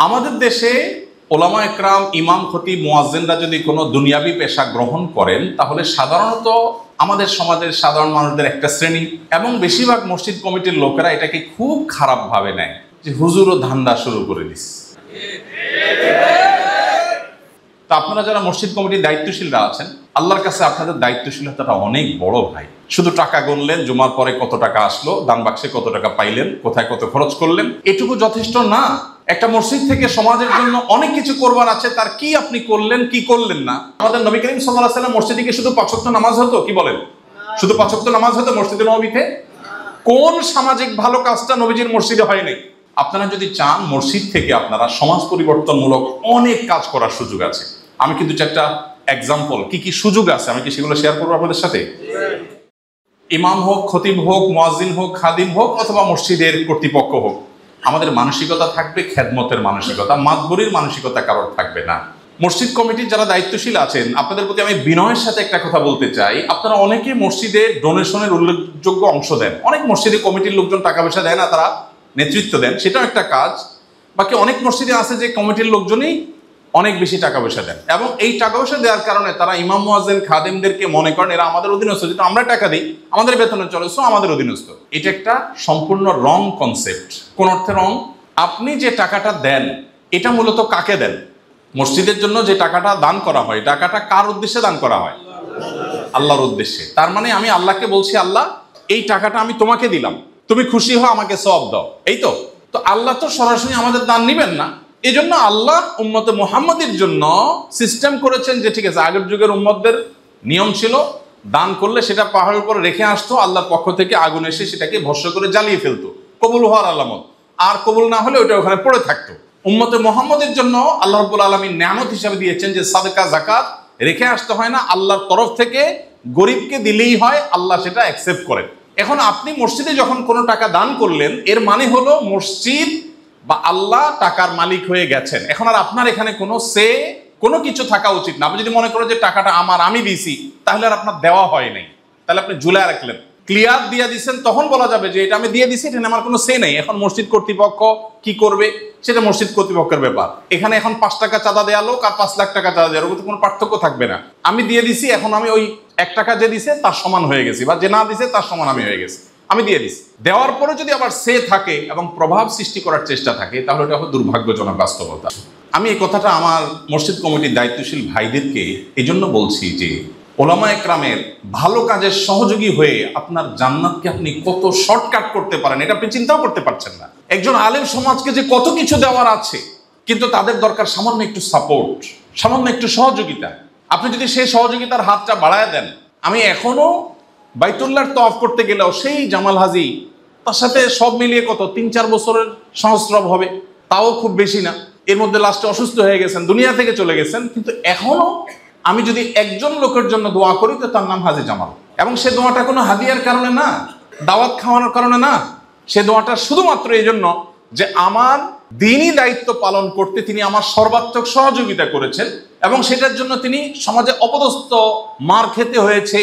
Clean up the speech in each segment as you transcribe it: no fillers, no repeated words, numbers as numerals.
আমাদের দেশে ওলামা একরাম, ইমাম, খতিব, মুয়াজ্জিনরা যদি কোনো দুনিয়াবি পেশা গ্রহণ করেন তাহলে সাধারণত আমাদের সমাজের সাধারণ মানুষদের একটা শ্রেণী এবং বেশিরভাগ মসজিদ কমিটির লোকেরা এটাকে খুব খারাপভাবে নেয় যে হুজুরও ধান্দা শুরু করে দিচ্ছে। তো আপনারা যারা মসজিদ কমিটির দায়িত্বশীলরা আছেন, আল্লাহর কাছে আপনাদের দায়িত্বশীলতাটা অনেক বড় ভাই। শুধু টাকা গুনলেন, জুমার পরে কত টাকা আসলো, দান বাক্সে কত টাকা পাইলেন, কোথায় কত খরচ করলেন, এটুকু যথেষ্ট না। একটা মসজিদ থেকে সমাজের জন্য অনেক কিছু করবার আছে, তার কি আপনি করলেন কি করলেন না। আমাদের নবী করিম সাল্লাল্লাহু আলাইহি ওয়াসাল্লাম মসজিদে কি শুধু 5 ওয়াক্ত নামাজ হতো? কি বলেন? শুধু 5 ওয়াক্ত নামাজ হতো মসজিদে নববীতে? কোন সামাজিক ভালো কাজটা নবীজির মসজিদে হয় নাই? আপনারা যদি চান মসজিদ থেকে আপনারা সমাজ পরিবর্তনমূলক অনেক কাজ করার সুযোগ আছে। আমি কিন্তু চারটা এক্সাম্পল কি কি সুযোগ আছে আমি কি সেগুলো শেয়ার করবো আপনাদের সাথে। ইমাম হোক, খতিব হোক, মুয়াজ্জিন হোক, খাদিম হোক অথবা মসজিদের কর্তৃপক্ষ হোক, আমাদের মানসিকতা থাকবে খেদমতের মানসিকতা, মাতবরির মানসিকতা কারোর থাকবে না। মসজিদ কমিটির যারা দায়িত্বশীল আছেন আপনাদের প্রতি আমি বিনয়ের সাথে একটা কথা বলতে চাই, আপনারা অনেকে মসজিদে ডোনেশনের উল্লেখযোগ্য অংশ দেন। অনেক মসজিদে কমিটির লোকজন টাকা পয়সা দেয় না, তারা নেতৃত্ব দেন, সেটাও একটা কাজ। বাকি অনেক মসজিদে আছে যে কমিটির লোকজনই অনেক বেশি টাকা পয়সা দেন এবং এই টাকা পয়সা দেওয়ার কারণে তারা ইমাম, মুয়াজ্জিন, খাদেমদেরকে মনে করেন এরা আমাদের অধীনস্থ, যেটা আমরা টাকা দিই আমাদের বেতনে চলে, সো আমাদের অধীনস্থ। এটা একটা সম্পূর্ণ রং কনসেপ্ট। কোন অর্থে রং? আপনি যে টাকাটা দেন এটা মূলত কাকে দেন? মসজিদের জন্য যে টাকাটা দান করা হয়, টাকাটা কার উদ্দেশ্যে দান করা হয়? আল্লাহর উদ্দেশ্যে। তার মানে আমি আল্লাহকে বলছি, আল্লাহ এই টাকাটা আমি তোমাকে দিলাম, তুমি খুশি হও, আমাকে সওয়াব দাও, এই তো। তো আল্লাহ তো সরাসরি আমাদের দান নিবেন না, এই জন্য আল্লাহ উম্মতে মুহাম্মাদের জন্য সিস্টেম করেছেন যে ঠিক আছে, আগের যুগের উম্মতদের নিয়ম ছিল দান করলে সেটা পাহাড়ের উপর রেখে আসতো, আল্লাহর পক্ষ থেকে আগুন এসে সেটাকে ভস্ম করে জ্বালিয়ে ফেলতো, কবুল হওয়ার আলামত। আর কবুল না হলে ওটা ওখানে পড়ে থাকতো। উম্মতে মুহাম্মাদের জন্য আল্লাহ রাব্বুল আলামিন নিয়ামত হিসাবে দিয়েছেন যে সাদকা যাকাত রেখে আসতে হয় না, আল্লাহর তরফ থেকে গরিবকে দিলেই হয়, আল্লাহ সেটা অ্যাকসেপ্ট করেন। এখন আপনি মসজিদে যখন কোনো টাকা দান করলেন এর মানে হলো মসজিদ বা আল্লাহ টাকার মালিক হয়ে গেছেন। এখন আর আপনার এখানে কোনো কিছু থাকা উচিত না। আপনি যদি মনে করেন যে টাকাটা আমার, আমি দিছি, তাহলে আর আপনার দেওয়া হয় নাই, তাহলে আপনি ঝুলায় রাখলেন। ক্লিয়ার দিয়ে দিচ্ছেন, তখন বলা যাবে যে এটা আমি দিয়ে দিছি, এটা আমার কোনো সে নেই। এখন মসজিদ কর্তৃপক্ষ কি করবে সেটা মসজিদ কর্তৃপক্ষের ব্যাপার। এখানে এখন 5 টাকা চাঁদা দেওয়া লোক আর 5 লাখ টাকা চাঁদা দেওয়ার কোনো পার্থক্য থাকবে না। আমি দিয়ে দিছি, এখন আমি ওই 1 টাকা যে দিছে তার সমান হয়ে গেছি, বা যে না দিছে তার সমান আমি হয়ে গেছি, আমি দিয়ে দিছি। দেওয়ার পরে যদি আবার সে থাকে এবং প্রভাব সৃষ্টি করার চেষ্টা থাকে তাহলে এটা হবে দুর্ভাগ্যজনক বাস্তবতা। আমি এই কথাটা আমার মসজিদ কমিটির দায়িত্বশীল ভাইদেরকে এই জন্য বলছি যে ওলামা একরামের ভালো কাজের সহযোগী হয়ে আপনার জান্নাতকে আপনি কত শর্টকাট করতে পারেন এটা আপনি চিন্তাও করতে পারছেন না। একজন আলেম সমাজকে যে কত কিছু দেওয়ার আছে, কিন্তু তাদের দরকার সামান্য একটু সাপোর্ট, সামান্য একটু সহযোগিতা। আপনি যদি সেই সহযোগিতার হাতটা বাড়ায় দেন, আমি এখনো বাইতুল্লাহর তওয়াফ করতে গেলেও সেই জামাল হাজি, তার সাথে সব মিলিয়ে কত 3-4 বছরের সহস্রব হবে, তাও খুব বেশি না। এর মধ্যে লাস্টে অসুস্থ হয়ে গেছেন, দুনিয়া থেকে চলে গেছেন, কিন্তু এখনো আমি যদি একজন লোকের জন্য দোয়া করি তো তার নাম হাজি জামাল। এবং সে দোয়াটা কোনো হাদিয়ার কারণে না, দাওয়াত খাওয়ানোর কারণে না, সে দোয়াটা শুধুমাত্র এই জন্য যে আমার দ্বীনি দায়িত্ব পালন করতে তিনি আমার সর্বাত্মক সহযোগিতা করেছেন এবং সেটার জন্য তিনি সমাজে অপদস্থ, মার খেতে হয়েছে,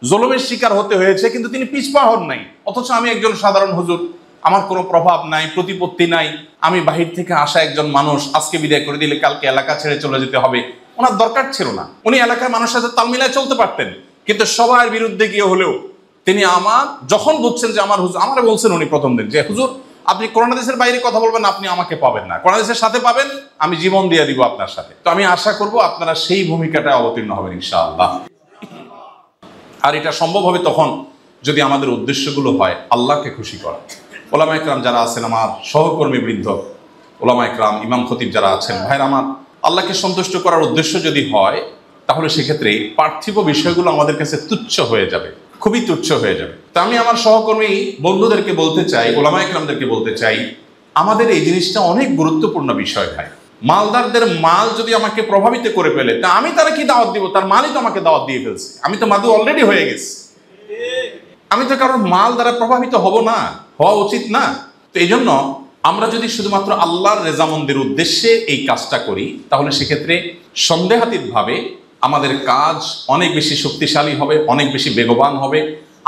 জুলুমের শিকার হতে হয়েছে, কিন্তু তিনি পিছপা হন নাই। অথচ আমি একজন সাধারণ হুজুর, আমার কোনো প্রভাব নাই, প্রতিপত্তি নাই, আমি বাহির থেকে আসা একজন মানুষ, আজকে বিদায় করে দিলে কালকে এলাকা ছেড়ে চলে যেতে হবে, ওনার দরকার ছিল না। উনি এলাকায় মানুষের সাথে তাল মিলায় চলতে পারতেন, কিন্তু সবার বিরুদ্ধে গিয়ে হলেও তিনি আমার যখন বুঝছেন যে আমার হুজুর, আমার বলছেন উনি প্রথম দিন যে হুজুর আপনি কোরআন হাদিসের বাইরে কথা বলবেন, আপনি আমাকে পাবেন না, কোরআন হাদিসের সাথে পাবেন, আমি জীবন দিয়ে দিব আপনার সাথে। তো আমি আশা করব আপনারা সেই ভূমিকাটা অবতীর্ণ হবেন ইনশাআল্লাহ। আর এটা সম্ভব হবে তখন যদি আমাদের উদ্দেশ্যগুলো হয় আল্লাহকে খুশি করা। ওলামা একরাম যারা আছেন, আমার সহকর্মী বৃন্দ, ওলামা একরাম, ইমাম খতিব যারা আছেন, ভাইরা আমার, আল্লাহকে সন্তুষ্ট করার উদ্দেশ্য যদি হয় তাহলে সেক্ষেত্রে পার্থিব বিষয়গুলো আমাদের কাছে তুচ্ছ হয়ে যাবে, খুবই তুচ্ছ হয়ে যাবে। তা আমি আমার সহকর্মী বন্ধুদেরকে বলতে চাই, ওলামা একরামদেরকে বলতে চাই, আমাদের এই জিনিসটা অনেক গুরুত্বপূর্ণ বিষয় ভাই। মালদারদের মাল যদি আমাকে প্রভাবিত করে ফেলে তা আমি তারা কি দাওয়াত দিব? তার মালই তো আমাকে দাওয়াত দিয়ে ফেলছে, আমি তো মাদু অলরেডি হয়ে গেছি, আমি তো কারোর মাল দ্বারা প্রভাবিত হব না, হওয়া উচিত না। তো এই জন্য আমরা যদি শুধুমাত্র আল্লাহর রেজামন্দির উদ্দেশ্যে এই কাজটা করি তাহলে সেক্ষেত্রে সন্দেহাতীতভাবে আমাদের কাজ অনেক বেশি শক্তিশালী হবে, অনেক বেশি বেগবান হবে।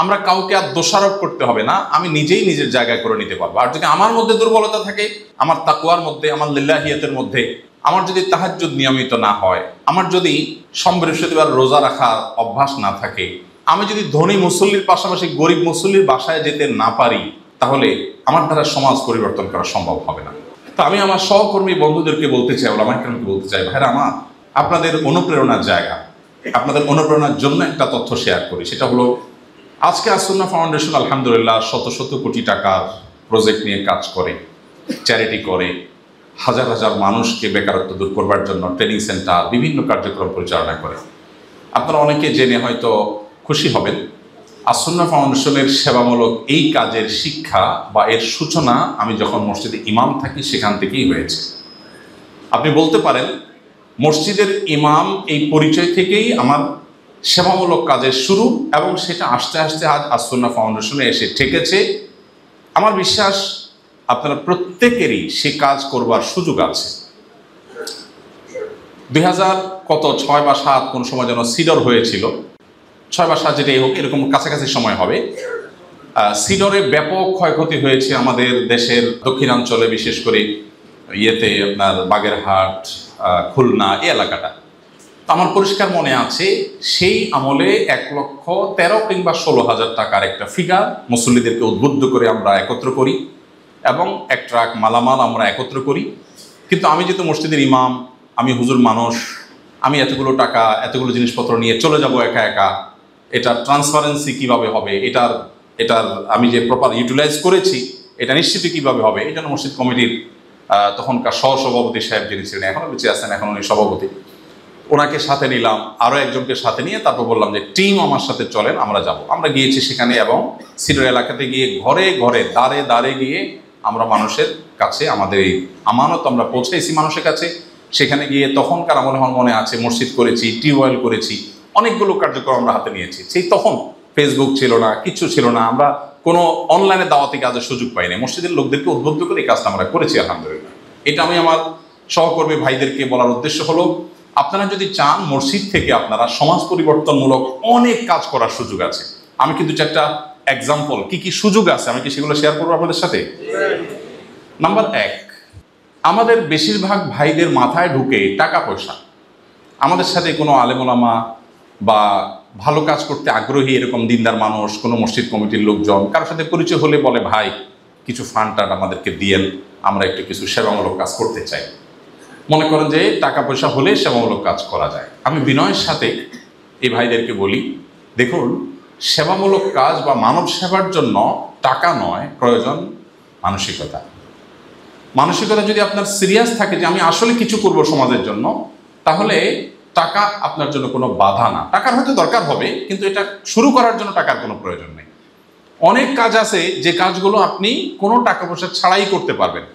আমরা কাউকে আর দোষারোপ করতে হবে না, আমি নিজেই নিজের জায়গায় করে নিতে পারবো। আর যদি আমার মধ্যে দুর্বলতা থাকে, আমার তাকওয়ার মধ্যে, আমার লিল্লাহিয়াতের মধ্যে, আমার যদি তাহাজ্জুদ নিয়মিত না হয়, আমার যদি বৃহস্পতিবার রোজা রাখার অভ্যাস না থাকে, আমি যদি ধনী মুসল্লির পাশাপাশি গরিব মুসল্লির বাসায় যেতে না পারি, তাহলে আমার দ্বারা সমাজ পরিবর্তন করা সম্ভব হবে না। তো আমি আমার সহকর্মী বন্ধুদেরকে বলতে চাই, ওলামায়ে কেরামকে বলতে চাই, ভাইরা আমার, আপনাদের অনুপ্রেরণার জায়গা, আপনাদের অনুপ্রেরণার জন্য একটা তথ্য শেয়ার করি। সেটা হলো, আজকে আসুন্নাহ ফাউন্ডেশন আলহামদুলিল্লাহ শত শত কোটি টাকার প্রজেক্ট নিয়ে কাজ করে, চ্যারিটি করে, হাজার হাজার মানুষকে বেকারত্ব দূর করবার জন্য ট্রেনিং সেন্টার, বিভিন্ন কার্যক্রম পরিচালনা করে। আপনারা অনেকে জেনে হয়তো খুশি হবেন, আসুন্নাহ ফাউন্ডেশনের সেবামূলক এই কাজের শিক্ষা বা এর সূচনা আমি যখন মসজিদে ইমাম থাকি সেখান থেকেই হয়েছে। আপনি বলতে পারেন মসজিদের ইমাম এই পরিচয় থেকেই আমার সেবামূলক কাজের শুরু, এবং সেটা আস্তে আস্তে আজ আসুন্নাহ ফাউন্ডেশনে এসে ঠেকেছে। আমার বিশ্বাস আপনারা প্রত্যেকেরই সে কাজ করবার সুযোগ আছে। 2006 বা 2007 কোন সময় যেন সিডর হয়েছিল, 6 বা 7 যেটাই হোক, এরকম কাছাকাছি সময় হবে। সিডরে ব্যাপক ক্ষয়ক্ষতি হয়েছে আমাদের দেশের দক্ষিণাঞ্চলে, বিশেষ করে আপনার বাগেরহাট, খুলনা, এই এলাকাটা। আমার পরিষ্কার মনে আছে, সেই আমলে 1,13,000 কিংবা 16,000 টাকার একটা ফিগার মুসল্লিদেরকে উদ্বুদ্ধ করে আমরা একত্র করি, এবং এক ট্রাক মালামাল আমরা একত্র করি। কিন্তু আমি যেহেতু মসজিদের ইমাম, আমি হুজুর মানুষ, আমি এতগুলো টাকা, এতগুলো জিনিসপত্র নিয়ে চলে যাব একা একা, এটার ট্রান্সপারেন্সি কিভাবে হবে, এটার আমি যে প্রপার ইউটিলাইজ করেছি এটা নিশ্চিত কিভাবে হবে, এই জন্য মসজিদ কমিটির তখনকার সহসভাপতি সাহেব যিনি ছিলেন, এখনো বেঁচে আছেন, এখন উনি সভাপতি, ওনাকে সাথে নিলাম, আরও একজনকে সাথে নিয়ে তারপর বললাম যে টিম আমার সাথে চলেন, আমরা যাব। আমরা গিয়েছি সেখানে, এবং সিডর এলাকাতে গিয়ে ঘরে ঘরে দাঁড়ে দাঁড়ে গিয়ে আমরা মানুষের কাছে আমাদের এই আমানত আমরা পৌঁছেছি মানুষের কাছে। সেখানে গিয়ে তখনকার আমলে আমার মনে আছে মসজিদ করেছি, টিউবওয়েল করেছি, অনেকগুলো কার্যক্রম আমরা হাতে নিয়েছি। সেই তখন ফেসবুক ছিল না, কিছু ছিল না, আমরা কোনো অনলাইনে দাওয়াতি কাজের সুযোগ পাইনি। মসজিদের লোকদেরকে উদ্বুদ্ধ করে এই কাজটা আমরা করেছি আলহামদুলিল্লাহ। এটা আমি আমার সহকর্মী ভাইদেরকে বলার উদ্দেশ্য হলো, আপনারা যদি চান মসজিদ থেকে আপনারা সমাজ পরিবর্তনমূলক অনেক কাজ করার সুযোগ আছে। আমি কিন্তু একটা এক্সাম্পল, কি কি সুযোগ আছে আমি কি সেগুলো শেয়ার করবো আপনাদের সাথে। নাম্বার 1, আমাদের বেশিরভাগ ভাইদের মাথায় ঢুকে টাকা পয়সা। আমাদের সাথে কোনো আলেমোলামা বা ভালো কাজ করতে আগ্রহী এরকম দিনদার মানুষ, কোনো মসজিদ কমিটির লোকজন কারোর সাথে পরিচয় হলে বলে, ভাই কিছু ফান্ড আমাদেরকে দিয়েন, আমরা একটু কিছু সেবামূলক কাজ করতে চাই। মনে করেন যে টাকা পয়সা হলে সেবামূলক কাজ করা যায়। আমি বিনয়ের সাথে এই ভাইদেরকে বলি, দেখুন, সেবামূলক কাজ বা মানব সেবার জন্য টাকা নয়, প্রয়োজন মানসিকতা। মানসিকতা যদি আপনার সিরিয়াস থাকে যে আমি আসলে কিছু করব সমাজের জন্য, তাহলে টাকা আপনার জন্য কোনো বাধা না। টাকার হয়তো দরকার হবে, কিন্তু এটা শুরু করার জন্য টাকার কোনো প্রয়োজন নেই। অনেক কাজ আছে যে কাজগুলো আপনি কোনো টাকা পয়সা ছাড়াই করতে পারবেন।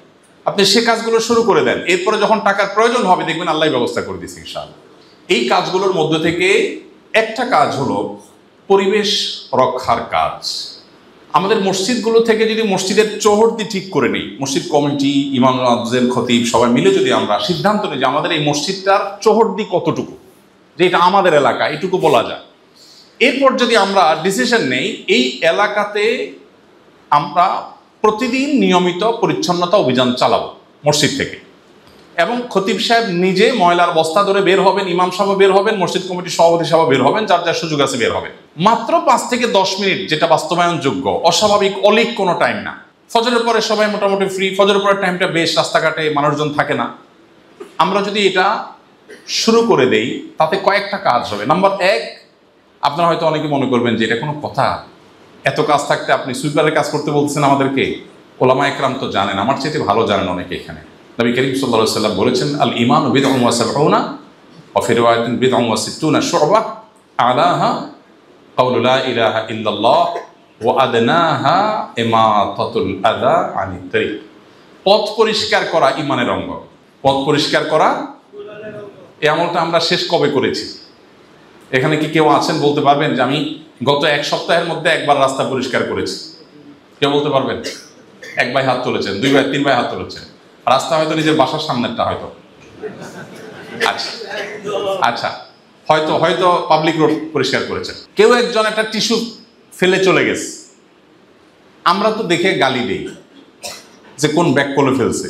আপনি সে কাজগুলো শুরু করে দেন, এরপরে যখন টাকার প্রয়োজন হবে দেখবেন আল্লাহ ব্যবস্থা করে দিচ্ছে ইনশাআল্লাহ। এই কাজগুলোর মধ্যে থেকে একটা কাজ হলো পরিবেশ রক্ষার কাজ। আমাদের মসজিদগুলো থেকে যদি মসজিদের চৌহদ্দি ঠিক করে নিই, মসজিদ কমিটি, ইমাম আফজল, খতিব সবাই মিলে যদি আমরা সিদ্ধান্ত নিই যে আমাদের এই মসজিদটার চৌহদ্দি কতটুকু, যে এটা আমাদের এলাকা, এটুকু বলা যায়। এরপর যদি আমরা ডিসিশন নেই এই এলাকাতে আমরা প্রতিদিন নিয়মিত পরিচ্ছন্নতা অভিযান চালাবো মসজিদ থেকে, এবং খতিব সাহেব নিজে ময়লার বস্তা ধরে বের হবেন, ইমাম সাহেব বের হবেন, মসজিদ কমিটির সভাপতি সাহেব বের হবেন, যার যার সুযোগ আছে বের হবেন। মাত্র 5 থেকে 10 মিনিট, যেটা বাস্তবায়নযোগ্য, অস্বাভাবিক অলিক কোনো টাইম না। ফজরের পরে সবাই মোটামুটি ফ্রি, ফজরের পরের টাইমটা বেশ, রাস্তাঘাটে মানুষজন থাকে না। আমরা যদি এটা শুরু করে দেই তাতে কয়েকটা কাজ হবে। নাম্বার 1, আপনারা হয়তো অনেকে মনে করবেন যে এটা কোনো কথা, এত কাজ থাকতে আপনি সুইপারের কাজ করতে বলতেছেন আমাদেরকে। ওলামায়ে কেরাম তো জানেন, আমার চাইতে ভালো জানেন অনেকে এখানে। নবী করিম সাল্লাল্লাহু আলাইহি ওয়াসাল্লাম বলেছেন, আল ঈমানু বিদ'উন ওয়া সাবউনা ওয়া ফি রিওয়ায়াতিন বিদ'উন ওয়া সিত্তুনা শু'বা আলাহা কাউলু লা ইলাহা ইল্লাল্লাহ ওয়া আদনাহা ইমাতাতুল আযা আনিত তারিক। পথ পরিষ্কার করা ঈমানের অঙ্গ। পথ পরিষ্কার করা, এই আমলটা আমরা শেষ কবে করেছি? এখানে কি কেউ আছেন বলতে পারবেন যে আমি গত 1 সপ্তাহের মধ্যে একবার রাস্তা পরিষ্কার করেছি? কেউ বলতে পারবেন? 1 ভাই হাত তুলেছেন, 2 ভাই, 3 ভাই হাত তুলেছেন। রাস্তা হয়তো নিজের বাসার সামনেরটা হয়তো, আচ্ছা আচ্ছা, হয়তো পাবলিক রোড পরিষ্কার করেছেন। কেউ একজন একটা টিস্যু ফেলে চলে গেছে, আমরা তো দেখে গালি দেই যে কোন ব্যাগ করে ফেলছে,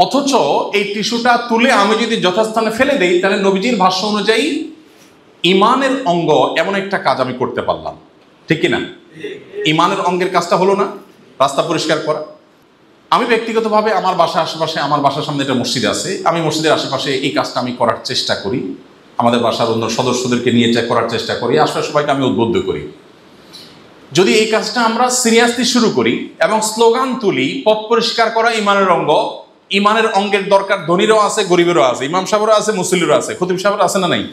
অথচ এই টিস্যুটা তুলে আমি যদি যথাস্থানে ফেলে দেই তাহলে নবীজির ভাষ্য অনুযায়ী ইমানের অঙ্গ এমন একটা কাজ আমি করতে পারলাম, ঠিক কিনা? ইমানের অঙ্গের কাজটা হলো না রাস্তা পরিষ্কার করা। আমি ব্যক্তিগতভাবে আমার বাসার আশেপাশে, আমার বাসার সামনে একটা মসজিদ আছে, আমি মসজিদের আশেপাশে এই কাজটা আমি করার চেষ্টা করি, আমাদের বাসার অন্য সদস্যদেরকে নিয়ে করার চেষ্টা করি, আশপাশ সবাইকে আমি উদ্বুদ্ধ করি। যদি এই কাজটা আমরা সিরিয়াসলি শুরু করি এবং স্লোগান তুলি, পথ পরিষ্কার করা ইমানের অঙ্গ, ইমানের অঙ্গের দরকার ধনীরও আছে, গরিবেরও আছে, ইমাম সাহেবেরও আছে, মুসল্লিরও আছে, খতিব সাহেবের আছে না নাই?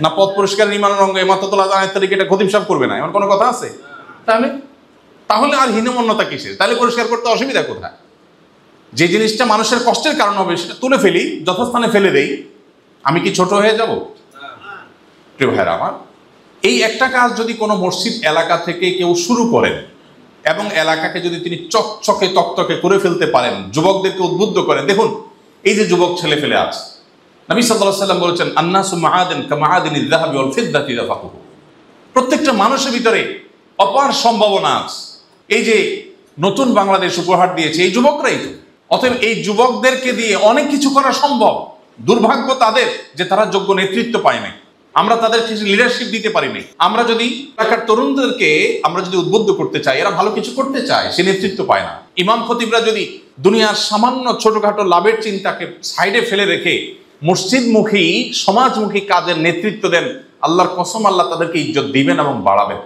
না পথ পরিষ্কার ইমানের অঙ্গ ইমামতুল আজানের তারিখ এটা খতিব সাহেব করবে না, এমন কোনো কথা আছে? তাহলে আর হীনমন্যতা কিসের? তাহলে পরিষ্কার করতে অসুবিধা কোথায়? যে জিনিসটা মানুষের কষ্টের কারণ হবে সেটা তুলে ফেলি, যথাস্থানে ফেলে দেই, আমি কি ছোট হয়ে যাব? প্রিয় ভাইরা আমার, এই একটা কাজ যদি কোনো মসজিদ এলাকা থেকে কেউ শুরু করেন এবং এলাকাকে যদি তিনি চকচকে তকতকে করে ফেলতে পারেন, যুবকদেরকে উদ্বুদ্ধ করেন। দেখুন এই যে যুবক ছেলে ফেলে আছে, নবী সাল্লাল্লাহু আলাইহি ওয়াসাল্লাম বলেছেন আন্নাসু মাআদিন কামাআদিনিয যাহাবি ওয়াল ফিদ্দাতি ইযা ফাকুহু। প্রত্যেকটা মানুষের ভিতরে অপার সম্ভাবনা আছে। এই যে নতুন বাংলাদেশ উপহার দিয়েছে এই যুবকরাই তো। অতএব এই যুবকদেরকে দিয়ে অনেক কিছু করা সম্ভব। দুর্ভাগ্য তাদের যে তারা যোগ্য নেতৃত্ব পায় নাই, আমরা তাদের কিছু লিডারশিপ দিতে পারি নাই। আমরা যদি এলাকার তরুণদেরকে আমরা যদি উদ্বুদ্ধ করতে চাই, এরা ভালো কিছু করতে চায়, সে নেতৃত্ব পায় না। ইমাম খতিবরা যদি দুনিয়ার সামান্য ছোটখাটো লাভের চিন্তাকে সাইডে ফেলে রেখে মসজিদমুখী সমাজমুখী কাজের নেতৃত্ব দেন, আল্লাহর কসম আল্লাহ তাদেরকে ইজ্জত দিবেন এবং বাড়াবেন।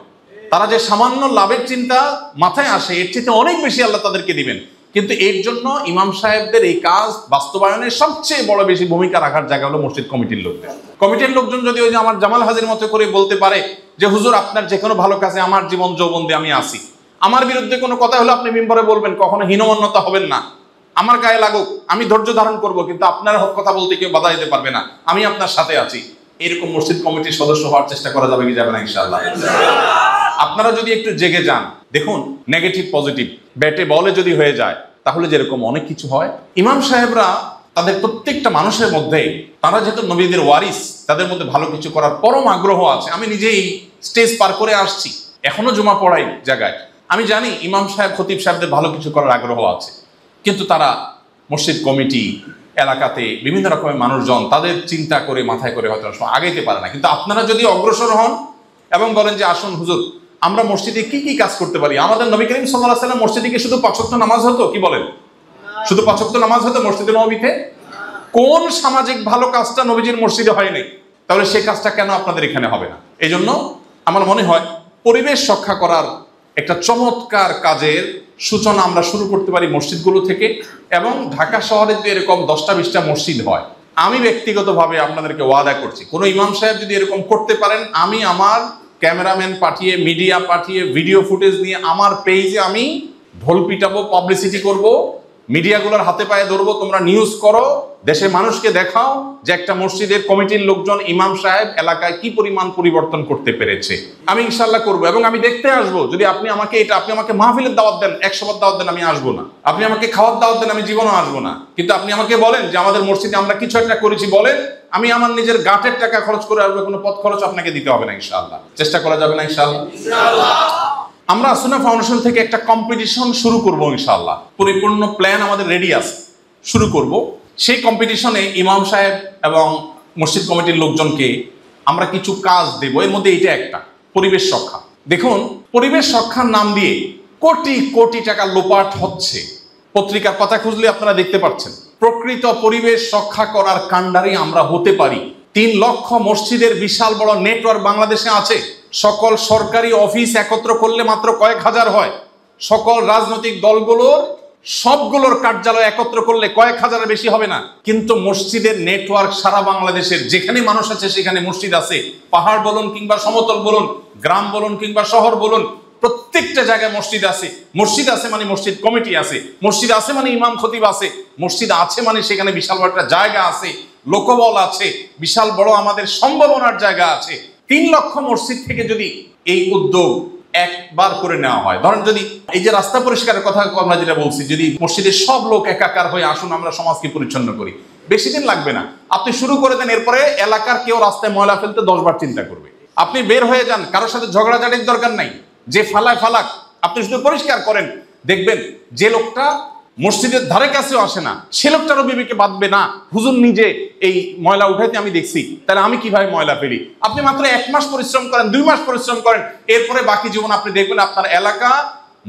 তারা যে সামান্য লাভের চিন্তা মাথায় আসে এর চেয়ে অনেক বেশি আল্লাহ তাদেরকে দিবেন। কিন্তু এর জন্য ইমাম সাহেবদের এই কাজ বাস্তবায়নের সবচেয়ে বড় বেশি ভূমিকা রাখার জায়গা হলো মসজিদ কমিটির লোকদের। কমিটির লোকজন যদি ওই যে আমার জামাল হাজির মতো করে বলতে পারে যে হুজুর আপনার যে কোনো ভালো কাজে আমার জীবন যৌবন দিয়ে আমি আসি, আমার বিরুদ্ধে কোনো কথা হলো আপনি মিম্বরে বলবেন, কখনো হীনমন্যতা হবেন না, আমার গায়ে লাগুক, আমি ধৈর্য ধারণ করব, কিন্তু আপনার হক কথা বলতে কেউ বাধা দিতে পারবে না, আমি আপনার সাথে আছি। এরকম মসজিদ কমিটির সদস্য হওয়ার চেষ্টা করা যাবে কি যাবে না? ইনশাআল্লাহ। আপনারা যদি একটু জেগে যান, দেখুন নেগেটিভ পজিটিভ ব্যাটে বলে যদি হয়ে যায় তাহলে যেরকম অনেক কিছু হয়। ইমাম সাহেবরা তাদের প্রত্যেকটা মানুষের মধ্যে, তারা যেহেতু নবীদের ওয়ারিস, তাদের মধ্যে ভালো কিছু করার পরম আগ্রহ আছে। আমি নিজেই স্টেজ পার করে আসছি, এখনো জমা পড়াই জায়গায়, আমি জানি ইমাম সাহেব খতিব সাহেবদের ভালো কিছু করার আগ্রহ আছে, কিন্তু তারা মসজিদ কমিটি এলাকাতে বিভিন্ন রকমের মানুষজন তাদের চিন্তা করে মাথায় করে হয়তো আগাইতে পারে না। কিন্তু আপনারা যদি অগ্রসর হন এবং বলেন যে আসুন হুজুর আমরা মসজিদে কি কি কাজ করতে পারি। আমাদের নবী করিম সাল্লাল্লাহু আলাইহি ওয়াসাল্লাম মসজিদে কি শুধু 5 ওয়াক্ত নামাজ হতো? কি বলেন? শুধু 5 ওয়াক্ত নামাজ হতো মসজিদে নববীতে? কোন সামাজিক ভালো কাজটা নবীজির মসজিদে হয় নাই? তাহলে সেই কাজটা কেন আপনাদের এখানে হবে না? এই জন্য আমার মনে হয় পরিবেশ রক্ষা করার একটা চমৎকার কাজের সূচনা আমরা শুরু করতে পারি মসজিদগুলো থেকে। এবং ঢাকা শহরে যদি এরকম 10টা-20টা মসজিদ হয়, আমি ব্যক্তিগতভাবে আপনাদেরকে ওয়াদা করছি, কোনো ইমাম সাহেব যদি এরকম করতে পারেন, আমি আমার ক্যামেরাম্যান পাঠিয়ে, মিডিয়া পাঠিয়ে, ভিডিও ফুটেজ নিয়ে আমার পেজে আমি ঢোল পিটাবো, পাবলিসিটি করব, মিডিয়াগুলোর হাতে পায়ে ধরবো, তোমরা নিউজ করো, দেশের মানুষকে দেখাও যে একটা মসজিদের কমিটির লোকজন, ইমাম সাহেব এলাকায় কি পরিমাণ পরিবর্তন করতে পেরেছে। আমি ইনশাল্লাহ করবো এবং আমি দেখতে আসবো। যদি আপনি আমাকে আপনি আমাকে মাহফিলের দাওয়াত দেন, 100 বার দাওয়াত দেন, আমি আসবো না। আপনি আমাকে খাওয়ার দাওয়াত দেন, আমি জীবনও আসবো না। কিন্তু আপনি আমাকে বলেন যে আমাদের মসজিদে আমরা কিছু একটা করেছি, বলেন, আমি আমার নিজের গাঁটের টাকা খরচ করে আসবো, কোনো পথ খরচ আপনাকে দিতে হবে না। ইনশাআল্লাহ চেষ্টা করা যাবে না? ইনশাআল্লাহ। আমরা আসুনা ফাউন্ডেশন থেকে একটা কম্পিটিশন শুরু করবো ইনশাআল্লাহ। পরিপূর্ণ প্ল্যান আমাদের রেডি আছে, শুরু করব। সেই কম্পিটিশনে ইমাম সাহেব এবং মসজিদ কমিটির লোকজনকে আমরা কিছু কাজ দেব। এর মধ্যে এটা একটা পরিবেশ রক্ষা। দেখুন পরিবেশ রক্ষার নাম দিয়ে কোটি কোটি টাকা লোপাট হচ্ছে। পত্রিকার পাতা খুঁজলে আপনারা দেখতে পাচ্ছেন। প্রকৃত পরিবেশ রক্ষা করার কাণ্ডারি আমরা হতে পারি। 3 লক্ষ মসজিদের বিশাল বড় নেটওয়ার্ক বাংলাদেশে আছে। সকল সরকারি অফিস একত্র করলে মাত্র কয়েক হাজার হয়। সকল রাজনৈতিক দলগুলোর সবগুলোর কার্যালয় একত্র করলে কয়েক হাজারের বেশি হবে না। কিন্তু মসজিদের নেটওয়ার্ক সারা বাংলাদেশের যেখানে মানুষ আছে সেখানে মসজিদ আছে। পাহাড় বলুন কিংবা সমতল বলুন, গ্রাম বলুন কিংবা শহর বলুন, প্রত্যেকটা জায়গায় মসজিদ আছে। মসজিদ আছে মানে মসজিদ কমিটি আছে, মসজিদ আছে মানে ইমাম খতিব আছে, মসজিদ আছে মানে সেখানে বিশাল বড় একটা জায়গা আছে, লোকবল আছে, বিশাল বড় আমাদের সম্ভাবনার জায়গা আছে। 3 লক্ষ মসজিদ থেকে যদি এই উদ্যোগ একবার করে নেওয়া হয়, ধরেন যদি এই যে রাস্তা পরিষ্কারের কথা আমরা যেটা বলছি, যদি মসজিদের সব লোক একাকার হয়ে আসুন আমরা সমাজকে পরিচ্ছন্ন করি, বেশি দিন লাগবে না। আপনি শুরু করে দেন, এরপরে এলাকার কেউ রাস্তায় ময়লা ফেলতে 10 বার চিন্তা করবে। আপনি বের হয়ে যান, কারোর সাথে ঝগড়াঝাটির দরকার নাই। যে ফালাক ফালাক, আপনি শুধু পরিষ্কার করেন। দেখবেন যে লোকটা মসজিদের ধারে কাছেও আসে না, সে লোকটারও বিবেকে বাঁধবে না হুজুর নিজে এই ময়লা উঠাইতে আমি দেখছি, তাহলে আমি কিভাবে ময়লা ফেলি। আপনি মাত্র 1 মাস পরিশ্রম করেন, 2 মাস পরিশ্রম করেন, এরপরে বাকি জীবন আপনি দেখবেন আপনার এলাকা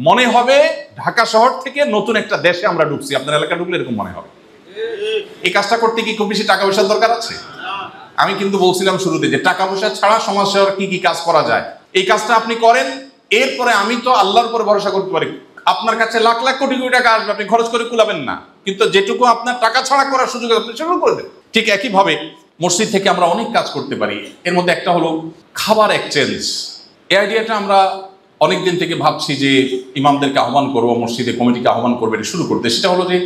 মনে হবে ঢাকা শহর থেকে নতুন একটা দেশে আমরা ঢুকছি। আপনার এলাকা ঢুকলে এরকম মনে হবে। এই কাজটা করতে কি খুব বেশি টাকা পয়সার দরকার আছে? আমি কিন্তু বলছিলাম শুরুতে যে টাকা পয়সা ছাড়া সমাজ সেবার কি কি কাজ করা যায়, এই কাজটা আপনি করেন। এরপরে আমি তো আল্লাহর উপরে ভরসা করতে পারি, আপনার কাছে লাখ লাখ কোটি কোটি টাকা আসবে, আপনি খরচ করে কুলাবেন না, কিন্তু যেটুকু আপনার টাকা ছাড়া করার সুযোগ আপনি সেগুলো করে দেন। ঠিক একইভাবে মসজিদ থেকে আমরা অনেক কাজ করতে পারি। এর মধ্যে একটা হলো খাবার এক্সচেঞ্জ। এই আইডিয়াটা আমরা অনেকদিন থেকে ভাবছি যে ইমামদেরকে আহ্বান করবো, মসজিদে কমিটিকে আহ্বান করবে এটা শুরু করতে। সেটা হলো যে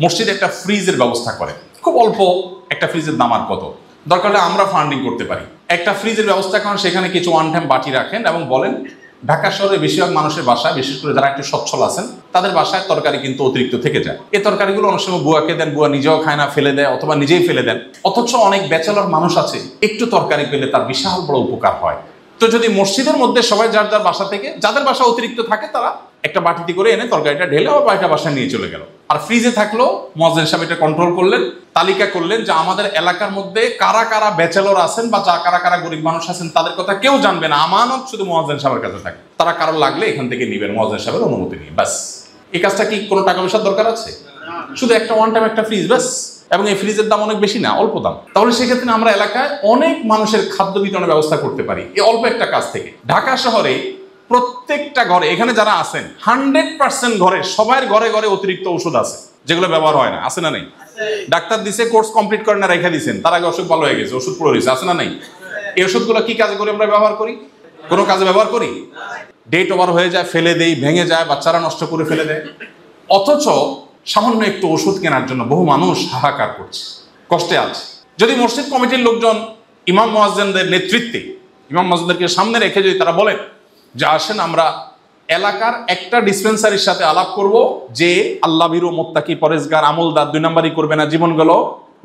মসজিদে একটা ফ্রিজের ব্যবস্থা করে, খুব অল্প একটা ফ্রিজের দাম আর কত, দরকার হলে আমরা ফান্ডিং করতে পারি। একটা ফ্রিজের ব্যবস্থা করেন, সেখানে কিছু ওয়ান টাইম বাটি রাখেন এবং বলেন ঢাকা শহরে বেশিরভাগ মানুষের বাসায়, বিশেষ করে যারা একটু সচ্ছল আছেন তাদের বাসায় তরকারি কিন্তু অতিরিক্ত থেকে যায়। এই তরকারিগুলো অনেক সময় বুয়াকে দেন, বুয়া নিজেও খায় না, ফেলে দেয় অথবা নিজেই ফেলে দেন। অথচ অনেক ব্যাচেলর মানুষ আছে, একটু তরকারি পেলে তার বিশাল বড় উপকার হয়। তো যদি মসজিদের মধ্যে সবাই যার যার বাসা থেকে, যাদের বাসা অতিরিক্ত থাকে তারা একটা বাটিতে করে এনে তরকারিটা ঢেলে আবার বাড়িটা বাসায় নিয়ে চলে গেল। আর ফ্রিজে থাকলো মুয়াজ্জিন সাহেব এটা কন্ট্রোল করলেন, তালিকা করলেন যে আমাদের এলাকার মধ্যে কারা কারা ব্যাচেলর আছেন বা কারা কারা গরিব মানুষ আছেন তাদের কথা কেউ জানবে না, আমানত শুধু মুয়াজ্জিন সাহেবের কাছে থাকে। তারা কারো লাগলে এখান থেকে নিবেন মুয়াজ্জিন সাহেবের অনুমতি নিয়ে, ব্যাস। এই কাজটা কি কোনো টাকা পয়সার দরকার আছে? শুধু একটা ওয়ান টাইম একটা ফ্রিজ, ব্যাস। এবং এই ফ্রিজের দাম অনেক বেশি না, অল্প দাম। তাহলে সেক্ষেত্রে আমরা এলাকায় অনেক মানুষের খাদ্য বিতরণের ব্যবস্থা করতে পারি এই অল্প একটা কাজ থেকে। ঢাকা শহরে প্রত্যেকটা ঘরে, এখানে যারা আছেন 100% ঘরে, সবার ঘরে ঘরে অতিরিক্ত ওষুধ আছে যেগুলো ব্যবহার হয় না, আছে না নাই? ডাক্তার দিছে, কোর্স কমপ্লিট করে না রেখে দিয়েছেন, তার আগে অসুখ ভালো হয়ে গেছে, ওষুধ পড়ে রয়েছে, আছে না নাই? এই ওষুধগুলো কি কাজে করে আমরা ব্যবহার করি? কোনো কাজে ব্যবহার করি? ডেট ওভার হয়ে যায়, ফেলে দেই, ভেঙে যায়, বাচ্চারা নষ্ট করে ফেলে দেয়। অথচ সামান্য একটু ওষুধ কেনার জন্য বহু মানুষ হাহাকার করছে, কষ্টে আছে। যদি মসজিদ কমিটির লোকজন ইমাম মুয়াজ্জিনদের নেতৃত্বে, ইমাম মুয়াজ্জিনদেরকে সামনে রেখে যদি তারা বলেন যে আসেন আমরা এলাকার একটা ডিসপেন্সারির সাথে আলাপ করব যে আল্লাহ ভীরু, মুত্তাকি, পরেজগার, আমলদার, 2 নাম্বারই করবে না, জীবন গেল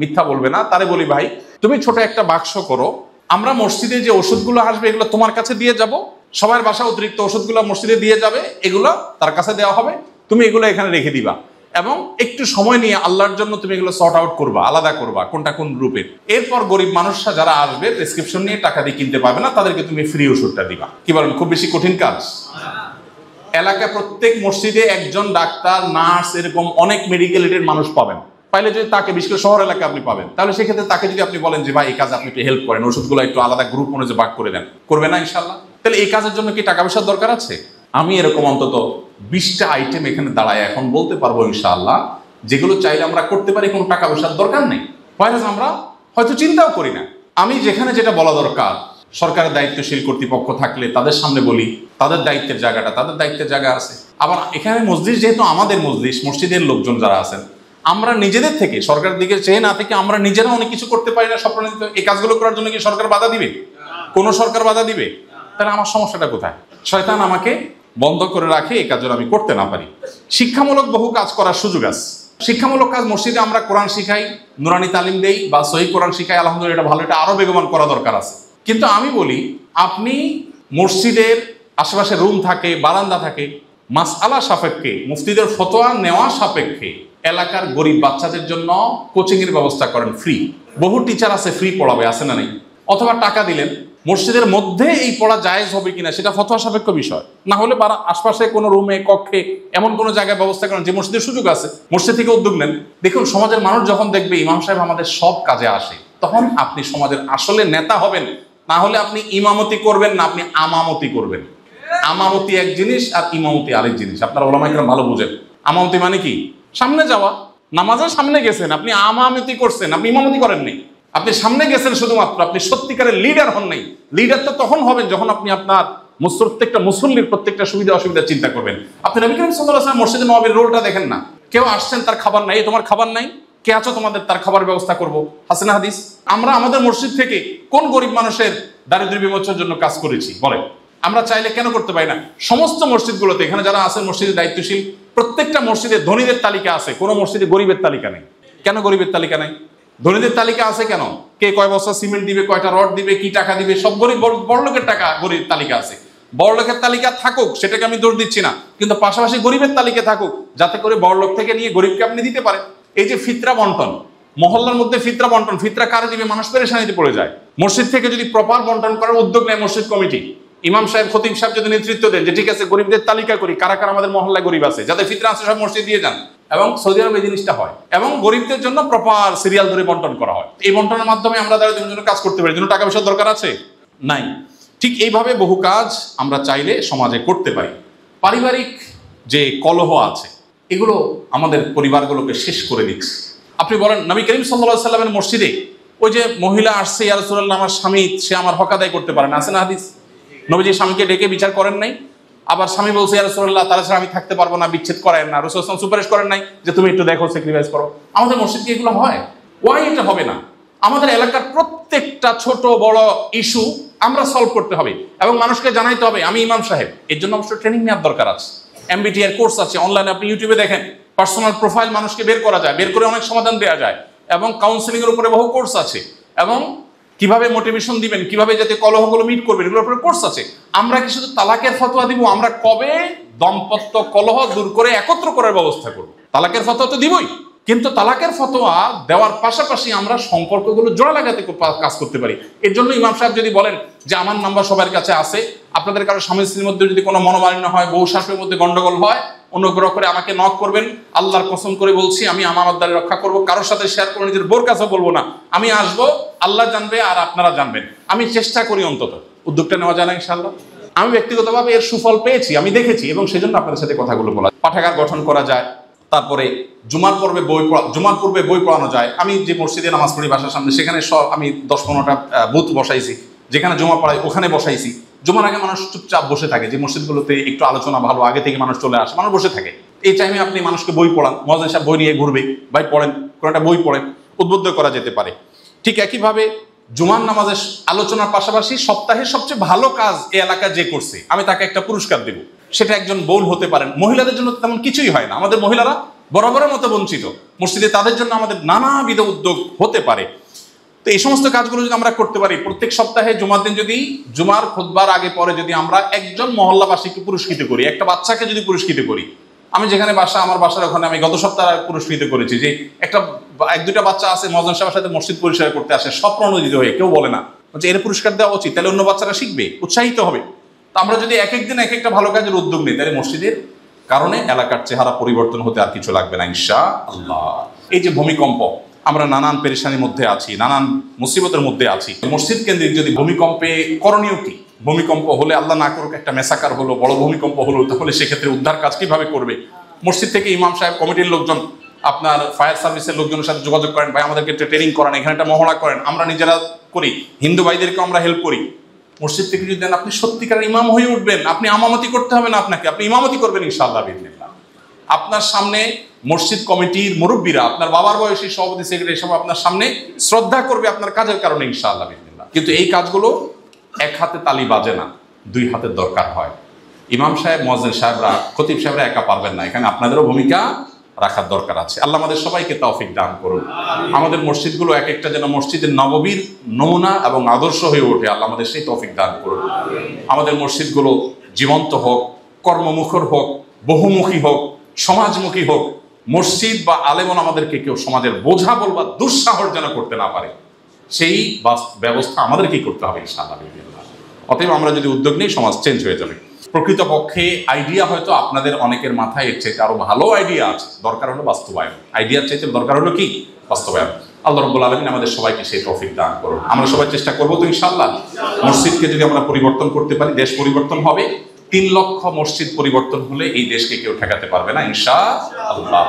মিথ্যা বলবে না, তারে বলি ভাই তুমি ছোট একটা বাক্স করো, আমরা মসজিদে যে ওষুধগুলো আসবে এগুলো তোমার কাছে দিয়ে যাব, সবার বাসা অতিরিক্ত ওষুধগুলো মসজিদে দিয়ে যাবে, এগুলো তার কাছে দেওয়া হবে, তুমি এগুলো এখানে রেখে দিবা এবং একটু সময় নিয়ে আল্লাহর জন্য তুমি এগুলো সর্ট আউট করবা, আলাদা করবা কোনটা কোন রূপের। এরপর গরিব মানুষরা যারা আসবে প্রেসক্রিপশন নিয়ে টাকা দিয়ে কিনতে পারবে না, তাদেরকে তুমি ফ্রি ওষুধটা দিবা। কি বলেন, খুব বেশি কঠিন কাজ? এলাকায় প্রত্যেক মসজিদে একজন ডাক্তার, নার্স, এরকম অনেক মেডিকেল এডের মানুষ পাবেন। পাইলে যদি তাকে, বিশেষ করে শহর এলাকায় আপনি পাবেন, তাহলে সেক্ষেত্রে তাকে যদি আপনি বলেন যে ভাই এই কাজে আপনি একটু হেল্প করেন, ওষুধগুলো একটু আলাদা গ্রুপ অনুযায়ী ভাগ করে দেন, করবে না ইনশাল্লাহ? তাহলে এই কাজের জন্য কি টাকা পয়সার দরকার আছে? আমি এরকম অন্তত 20টা আইটেম এখানে দাঁড়ায় এখন বলতে পারবো ইনশাআল্লাহ, যেগুলো চাইলে আমরা করতে পারি, কোনো টাকা পয়সার দরকার নেই। আমরা হয়তো চিন্তাও করি না। আমি যেখানে যেটা বলা দরকার, সরকারের দায়িত্বশীল কর্তৃপক্ষ থাকলে তাদের সামনে বলি, তাদের দায়িত্বের জায়গাটা, তাদের দায়িত্বের জায়গা আছে। আবার এখানে মসজিদ যেহেতু আমাদের মসজিদ, মসজিদের লোকজন যারা আছেন, আমরা নিজেদের থেকে, সরকারের দিকে চেয়ে না থেকে আমরা নিজেরা অনেক কিছু করতে পারি না। স্বপ্ননিত এই কাজগুলো করার জন্য কি সরকার বাধা দিবে? কোন সরকার বাধা দিবে? তাহলে আমার সমস্যাটা কোথায়? শয়তান আমাকে বন্ধ করে রাখে এই কাজগুলো আমি করতে না পারি। শিক্ষামূলক বহু কাজ করার সুযোগ আছে। শিক্ষামূলক কাজ মসজিদে আমরা কোরআন শিখাই, নুরানি তালিম দেই বা সহি কোরআন শিখাই, আলহামদুলিল্লাহ এটা ভালো, এটা আরো বেগবান করা দরকার আছে। কিন্তু আমি বলি, আপনি মসজিদের আশেপাশে রুম থাকে, বারান্দা থাকে, মাসআলা সাপেক্ষে, মুফতিদের ফতোয়া নেওয়া সাপেক্ষে এলাকার গরিব বাচ্চাদের জন্য কোচিং এর ব্যবস্থা করেন ফ্রি। বহু টিচার আছে ফ্রি পড়াবে, আছে না নেই? অথবা টাকা দিলেন, মসজিদের মধ্যে এই পড়া জায়েজ হবে কিনা সেটা ফতোয়া সাপেক্ষ বিষয়। না হলে আশপাশে কোনো রুমে, কক্ষে, এমন কোনো জায়গায় ব্যবস্থা করেন যে মসজিদের সুযোগ আছে, মসজিদ থেকে উদ্যোগ নেন। দেখুন, সমাজের মানুষ যখন দেখবে ইমাম সাহেব আমাদের সব কাজে আসে, তখন আপনি সমাজের আসলে নেতা হবেন। না হলে আপনি ইমামতি করবেন না, আপনি আমামতি করবেন। আমামতি এক জিনিস আর ইমামতি আরেক জিনিস। আপনারা ওলামায়ে কেরাম ভালো বুঝেন। আমামতি মানে কি? সামনে যাওয়া। নামাজের সামনে গেছেন, আপনি আমামতি করছেন, আপনি ইমামতি করেননি। আপনি সামনে গেছেন শুধুমাত্র, আপনি সত্যিকারের লিডার হন নাই। লিডার তো তখন হবেন যখন আপনি আপনার প্রত্যেকটা মুসল্লির প্রত্যেকটা সুবিধা অসুবিধা চিন্তা করবেন। আপনি নবী করিম সাল্লাল্লাহু আলাইহি ওয়াসাল্লাম মসজিদে নববীর রোলটা দেখেন না? কেউ আসছেন, তার খাবার নাই, তোমার খাবার নাই, কে আছো তোমাদের, তার খাবার ব্যবস্থা করব। হাসান হাদিস। আমরা আমাদের মসজিদ থেকে কোন গরিব মানুষের দারিদ্র্য বিমোচনের জন্য কাজ করেছি বলেন? আমরা চাইলে কেন করতে পারি না? সমস্ত মসজিদগুলোতে এখানে যারা আছেন মসজিদের দায়িত্বশীল, প্রত্যেকটা মসজিদে ধনীদের তালিকা আছে, কোনো মসজিদে গরিবের তালিকা নেই। কেন গরিবের তালিকা নেই? ধনীদের তালিকা আছে কেন? কে কয় বস্তা সিমেন্ট দিবে, কয়টা রড দিবে, কি টাকা দিবে, সব গরিব বড় লোকের টাকা গরিব তালিকা আছে। বড় লোকের তালিকা থাকুক, সেটাকে আমি দোষ দিচ্ছি না, কিন্তু পাশাপাশি গরিবের তালিকা থাকুক, যাতে করে বড় লোক থেকে নিয়ে গরিবকে আপনি দিতে পারেন। এই যে ফিতরা বন্টন, মহল্লার মধ্যে ফিতরা বন্টন, ফিতরা কারে দিবে? মানুষ পেরেশানিতে পড়ে যায়। মসজিদ থেকে যদি প্রপার বন্টন করার উদ্যোগ নেয় মসজিদ কমিটি, ইমাম সাহেব, খতিব সাহেব যদি নেতৃত্ব দেন যে ঠিক আছে গরিবদের তালিকা করি, কারা কারা আমাদের মহল্লায় গরিব আছে, যাদের ফিতরা আছে সব মসজিদ দিয়ে যান, এবং সৌদি আরবে এই জিনিসটা হয়, এবং গরিবদের জন্য প্রপার সিরিয়াল ধরে বন্টন করা হয়। এই বন্টনের মাধ্যমে আমরা তাদের জন্য কাজ করতে পারি। জন্য টাকা পয়সার দরকার আছে নাই। ঠিক এইভাবে বহু কাজ আমরা চাইলে সমাজে করতে পারি। পারিবারিক যে কলহ আছে, এগুলো আমাদের পরিবারগুলোকে শেষ করে দিচ্ছে। আপনি বলেন নবী করিম সাল্লাল্লাহু আলাইহি সাল্লামের মসজিদে ওই যে মহিলা আসছে, ইয়া রাসূলুল্লাহ আমার স্বামী, সে আমার হক আদায় করতে পারে না, আছে না হাদিস? নবীজি স্বামীকে ডেকে বিচার করেন নাই। আবার স্বামী বলছে ইয়া রাসূলুল্লাহ তারা ছাড়া আমি থাকতে পারবো না, বিচ্ছেদ করেন না। রাসূল সাল্লাল্লাহু আলাইহি ওয়াসাল্লাম সুপারিশ করেন নাই যে তুমি একটু দেখো, স্যাক্রিফাইস করো। আমাদের মসজিদ কি এগুলো হয়? ওয়াই এটা হবে না? আমাদের এলাকার প্রত্যেকটা ছোট বড় ইস্যু আমরা সলভ করতে হবে এবং মানুষকে জানাইতে হবে আমি ইমাম সাহেব। এর জন্য অবশ্য ট্রেনিং নেওয়ার দরকার আছে। MBTI কোর্স আছে অনলাইনে, আপনি ইউটিউবে দেখেন, পার্সোনাল প্রোফাইল মানুষকে বের করা যায়, বের করে অনেক সমাধান দেওয়া যায়, এবং কাউন্সিলিং এর উপরে বহু কোর্স আছে, এবং কিভাবে মোটিভেশন দিবেন, কিভাবে যাতে কলহগুলো মিট করবেন, এগুলোর উপরে কোর্স আছে। আমরা কি শুধু তালাকের ফতোয়া দিব? আমরা কবে দাম্পত্য কলহ দূর করে একত্র করার ব্যবস্থা করব? তালাকের ফতোয়া তো দিবই, কিন্তু তালাকের ফতোয়া দেওয়ার পাশাপাশি আমরা সম্পর্কগুলো জোড়া লাগাতে কাজ করতে পারি। এর জন্য ইমাম সাহেব যদি বলেন যে আমার নাম্বার সবার কাছে আছে, আপনাদের কারো স্বামী স্ত্রীর মধ্যে যদি কোনো মনোমালিন্য হয়, বউ শাশুড়ির মধ্যে গন্ডগোল হয়, অনুগ্রহ করে আমাকে নক করবেন। আল্লাহর কসম করে বলছি আমি আমানতদারি রক্ষা করব, কারোর সাথে শেয়ার করে নিজের বোর কাছে বলবো না। আমি আসবো, আল্লাহ জানবে আর আপনারা জানবেন। আমি চেষ্টা করি অন্তত, উদ্যোগটা নেওয়া যায় না ইনশাআল্লাহ? আমি ব্যক্তিগতভাবে এর সুফল পেয়েছি, আমি দেখেছি, এবং সেজন্য আপনাদের সাথে কথাগুলো বলা। পাঠাগার গঠন করা যায়, তারপরে জুমার পূর্বে বই পড়ানো যায়। আমি যে মসজিদে নামাজ পড়ি বাসার সামনে, সেখানে আমি 10-15টা বুথ বসাইছি, যেখানে জুমা পড়াই ওখানে বসাইছি। জুমার আগে মানুষ চুপচাপ বসে থাকে, যে মসজিদগুলোতে একটু আলোচনা ভালো, আগে থেকে মানুষ চলে আসে, মানুষ বসে থাকে। এই টাইমে আপনি মানুষকে বই পড়ান, মুয়াজ্জিন সাহেব বই নিয়ে ঘুরবে, ভাই পড়েন, কোনো একটা বই পড়েন, উদ্বুদ্ধ করা যেতে পারে। ঠিক একইভাবে জুমার নামাজের আলোচনার পাশাপাশি সপ্তাহের সবচেয়ে ভালো কাজ এই এলাকা যে করছে, আমি তাকে একটা পুরস্কার দেব। সেটা একজন বোন হতে পারেন। মহিলাদের জন্য তেমন কিছুই হয় না, আমাদের মহিলারা বরাবরের মতো বঞ্চিত মসজিদে, তাদের জন্য আমাদের নানাবিধ উদ্যোগ হতে পারে। তো এই সমস্ত কাজগুলো যদি আমরা করতে পারি, প্রত্যেক সপ্তাহে জুমার দিন যদি জুমার খুতবার আগে পরে যদি আমরা একজন মহল্লাবাসীকে পুরস্কৃত করি, একটা বাচ্চাকে যদি পুরস্কৃত করি। আমি যেখানে বাসা, আমার বাসার ওখানে আমি গত সপ্তাহে পুরস্কৃত করেছি, যে এক দুইটা বাচ্চা আছে মুয়াজ্জিন সাহেবের সাথে মসজিদ পরিষ্কার করতে আসে, স্বপ্রণোদিত হয়ে, কেউ বলে না যে এর পুরস্কার দেওয়া উচিত, তাহলে অন্য বাচ্চারা শিখবে, উৎসাহিত হবে। তো আমরা যদি এক একদিন এক একটা ভালো কাজের উদ্যোগ নিই, তাহলে মসজিদের কারণে এলাকার চেহারা পরিবর্তন হতে আর কিছু লাগবে না ইনশাআল্লাহ। এই যে ভূমিকম্প, আমরা নানান পেরেশানির মধ্যে আছি, নানান মুসিবতের মধ্যে আছি। মসজিদ কেন্দ্রিক যদি ভূমিকম্পে করণীয় কি? ভূমিকম্প হলে, আল্লাহ না করুক একটা মেসাকার হলো, বড় ভূমিকম্প হলো, তাহলে সেক্ষেত্রে উদ্ধার কাজ কিভাবে করবে? মসজিদ থেকে ইমাম সাহেব, কমিটির লোকজন, আপনার ফায়ার সার্ভিসের লোকজনের সাথে যোগাযোগ করেন, ভাই আমাদেরকে একটা ট্রেনিং করেন, এখানে একটা মহড়া করেন, আমরা নিজেরা করি, হিন্দু ভাইদেরকে আমরা হেল্প করি। মসজিদ থেকে যদি দেন, আপনি সত্যিকার ইমাম হয়ে উঠবেন। আপনি আমামতি করতে হবে না আপনাকে, আপনি ইমামতি করবেন ইনশাআল্লাহ বিইজনিল্লাহ। আপনার সামনে মসজিদ কমিটির মুরব্বীরা, আপনার বাবার বয়সী সভাপতি, সেক্রেটারি সব আপনার সামনে শ্রদ্ধা করবে আপনার কাজের কারণে ইনশাআল্লাহ বিইজনিল্লাহ। কিন্তু এই কাজগুলো এক হাতে তালি বাজে না, দুই হাতের দরকার হয়। ইমাম সাহেব, মুয়াজ্জিন সাহেবরা, খতিব সাহেবরা একা পারবেন না, এখানে আপনাদেরও ভূমিকা রাখার দরকার আছে। আল্লাহ আমাদের সবাইকে তৌফিক দান করুন। আমাদের মসজিদগুলো এক একটা যেন মসজিদের নববীর নমুনা এবং আদর্শ হয়ে ওঠে, আল্লাহ আমাদের সেই তৌফিক দান করুন। আমাদের মসজিদগুলো জীবন্ত হোক, কর্মমুখর হোক, বহুমুখী হোক, সমাজমুখী হোক। মসজিদ বা আলেমন আমাদেরকে কেউ সমাজের বোঝা বলবা দুঃসাহস যেন করতে না পারে, সেই ব্যবস্থা আমাদেরকেই করতে হবে ইনশাআল্লাহ। অতএব আমরা যদি উদ্যোগ নিই, সমাজ চেঞ্জ হয়ে যাবে। প্রকৃতপক্ষে আইডিয়া হয়তো আপনাদের অনেকের মাথায় এর চাইতে আরো ভালো আইডিয়া আছে, দরকার হলো বাস্তবায়ন। আইডিয়ার চাইতে দরকার হলো কি? বাস্তবায়ন। আল্লাহ রাব্বুল আলামিন আমাদের সবাইকে সেই তৌফিক দান করুন। আমরা সবাই চেষ্টা করবো তো ইনশাআল্লাহ। মসজিদকে যদি আমরা পরিবর্তন করতে পারি, দেশ পরিবর্তন হবে। 3 লক্ষ মসজিদ পরিবর্তন হলে এই দেশকে কেউ ঠেকাতে পারবে না ইনশাআল্লাহ।